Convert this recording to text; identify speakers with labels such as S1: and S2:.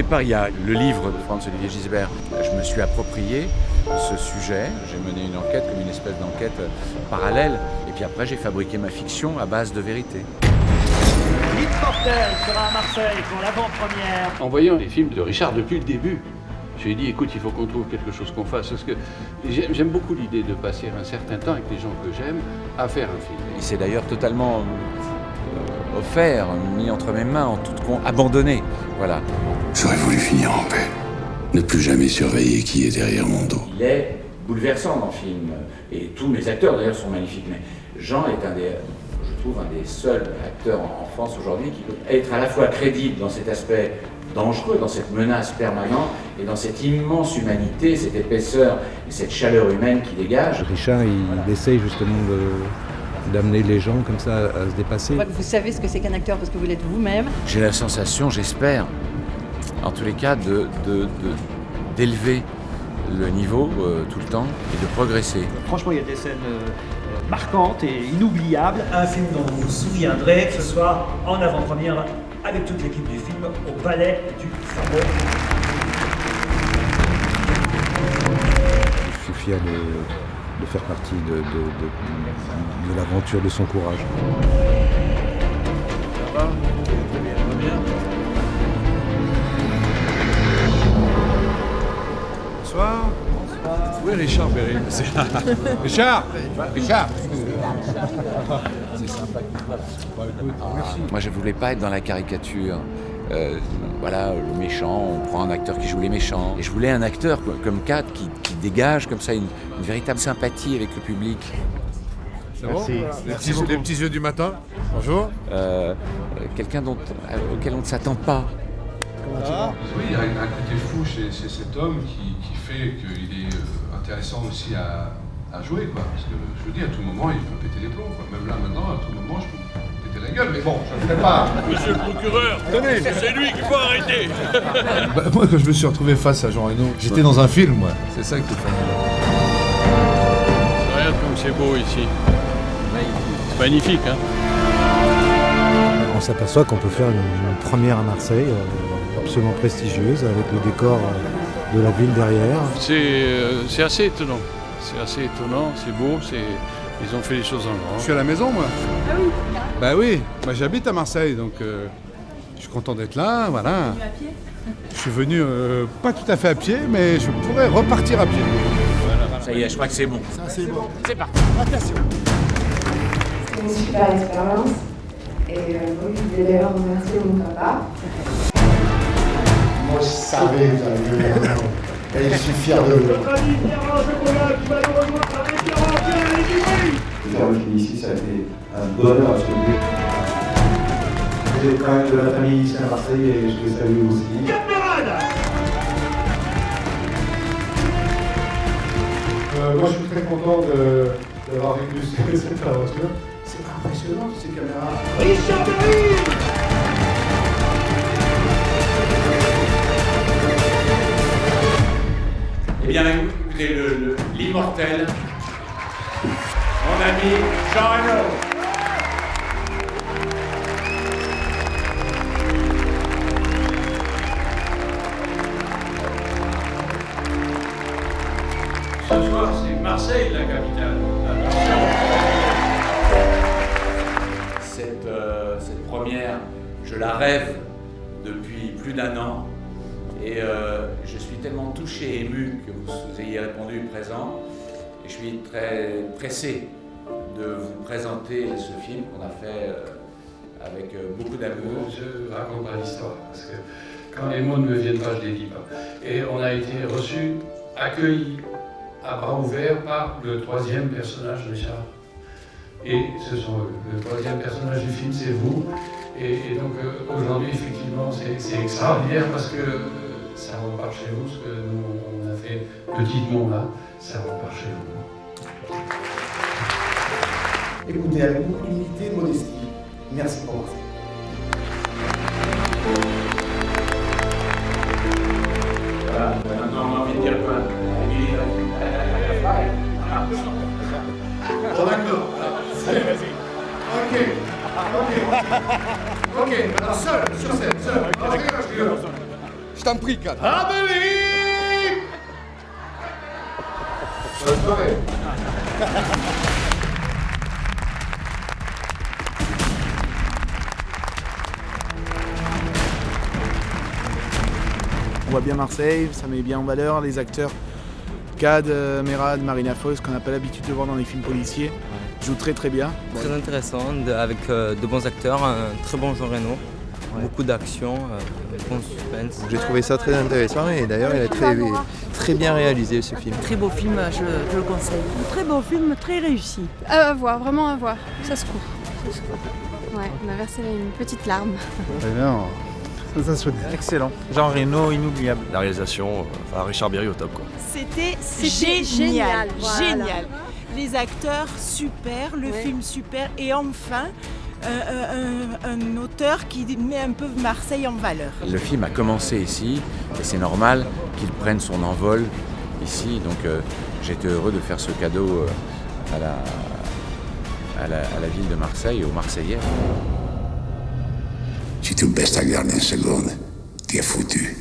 S1: départ, il y a le livre de Franz-Olivier Gisbert. Je me suis approprié ce sujet. J'ai mené une enquête comme une espèce d'enquête parallèle. Et puis après, j'ai fabriqué ma fiction à base de vérité.
S2: L'île Mortelle sera à Marseille pour l'avant-première.
S3: En voyant les films de Richard depuis le début, j'ai dit, écoute, il faut qu'on trouve quelque chose qu'on fasse. Parce que j'aime beaucoup l'idée de passer un certain temps avec les gens que j'aime à faire un film.
S1: Il s'est d'ailleurs totalement offert, mis entre mes mains, en toute abandonné. Voilà.
S4: J'aurais voulu finir en paix. Ne plus jamais surveiller qui est derrière mon dos.
S1: Il est bouleversant dans le film. Et tous mes acteurs d'ailleurs sont magnifiques. Mais Jean est un des seuls acteurs en France aujourd'hui qui peut être à la fois crédible dans cet aspect dangereux, dans cette menace permanente et dans cette immense humanité, cette épaisseur et cette chaleur humaine qui dégage.
S5: Richard, il essaye justement d'amener les gens comme ça à se dépasser.
S6: Vous savez ce que c'est qu'un acteur parce que vous l'êtes vous-même.
S1: J'ai la sensation, j'espère, en tous les cas, d'élever le niveau tout le temps et de progresser.
S2: Franchement, il y a des scènes marquantes et inoubliables. Un film dont vous vous souviendrez, que ce soit en avant-première avec toute l'équipe du film au Palais du Faubourg.
S5: Je suis fier de faire partie de l'aventure de son courage.
S3: Ça va ? Très bien.
S7: Bonsoir. Oui, Richard Berry. Richard. C'est sympa.
S1: Moi, je voulais pas être dans la caricature. Voilà, le méchant, on prend un acteur qui joue les méchants. Et je voulais un acteur comme Kat qui dégage comme ça une véritable sympathie avec le public.
S7: C'est bon ? Les petits yeux du matin. Bonjour.
S1: Quelqu'un auquel on ne s'attend pas.
S8: Oui, il y a un côté fou chez cet homme qui fait qu'il est intéressant aussi à jouer, quoi. Parce que je veux dire, à tout moment, il peut péter les plombs, quoi. Même là, maintenant, à tout moment, je peux péter la gueule. Mais bon, je ne le ferai pas.
S9: Monsieur le procureur, c'est lui qu'il faut arrêter.
S7: Moi, quand je me suis retrouvé face à Jean Reno, j'étais dans un film, moi. C'est ça qui est formidable.
S9: Regarde comme c'est beau ici. C'est magnifique, hein.
S5: On s'aperçoit qu'on peut faire une première à Marseille, absolument prestigieuse, avec le décor de la ville derrière.
S9: C'est assez étonnant. C'est assez étonnant, c'est beau, ils ont fait les choses en grand.
S7: Je suis à la maison, moi.
S6: Ah oui.
S7: Bah oui, moi j'habite à Marseille, donc je suis content d'être là, voilà.
S6: À pied.
S7: Je suis venu pas tout à fait à pied, mais je pourrais repartir à pied.
S1: Ça y est, je crois que c'est bon.
S7: Ça, c'est bon.
S1: C'est parti.
S7: Attention.
S10: C'était une super expérience. Et oui, je voulais d'ailleurs remercier mon papa.
S11: Moi, je savais que vous alliez le faire. Et je suis fier de vous.
S2: Notre ami Pierre Chocolat qui va nous rejoindre avec Pierre et
S11: Faire le film ici, ça a été un bonheur absolu. J'ai quand même de la famille ici à Marseille et je les salue aussi. Moi, je suis très content d'avoir vécu cette aventure. C'est impressionnant, ces caméras.
S2: Richard Berry.
S1: Eh bien, écoutez, l'immortel, mon ami Jean Reno.
S9: Ce soir, c'est Marseille, la capitale. Attention.
S1: Cette première, je la rêve depuis plus d'un an. Et je suis tellement touché et ému que vous ayez répondu présent. Et je suis très pressé de vous présenter ce film qu'on a fait avec beaucoup d'amour.
S3: Je raconte pas l'histoire, parce que quand les mots ne me viennent pas, je les dis pas. Et on a été reçus, accueillis à bras ouverts par le troisième personnage, Richard. Et le troisième personnage du film, c'est vous. Et donc aujourd'hui, effectivement, c'est extraordinaire parce que ça repart chez vous, ce que nous on a fait petitement là, ça repart chez vous.
S11: Écoutez, avec beaucoup d'humilité et de modestie, merci pour Marseille.
S1: Voilà, maintenant on a envie de dire quoi?
S11: Bon, d'accord. Ok. Ok, maintenant seul, sur scène, seul.
S7: Je t'en prie, Kat.
S8: Amélie! Bonne soirée.
S12: On voit bien Marseille, ça met bien en valeur les acteurs. Cad, Merad, Marina Foïs, qu'on n'a pas l'habitude de voir dans les films policiers, jouent très très bien.
S13: Très intéressant, avec de bons acteurs, un très bon Jean Reno, beaucoup d'action, bon suspense.
S7: J'ai trouvé ça très intéressant et d'ailleurs il est très bien réalisé ce film.
S6: Très beau film, je le conseille. Très beau film, très réussi.
S10: À voir, vraiment à voir. Ça se court. Ouais, on a versé une petite larme.
S12: Très bien, sensationnel. Excellent. Jean Reno, inoubliable.
S14: La réalisation, Richard Berry au top quoi.
S6: C'était
S10: génial.
S6: Génial. Les acteurs super, le film super et enfin un auteur qui met un peu Marseille en valeur.
S1: Le film a commencé ici et c'est normal qu'il prenne son envol ici. Donc j'étais heureux de faire ce cadeau à la ville de Marseille, aux Marseillais.
S4: Si tu me baisses ta garde une seconde, t'es foutu.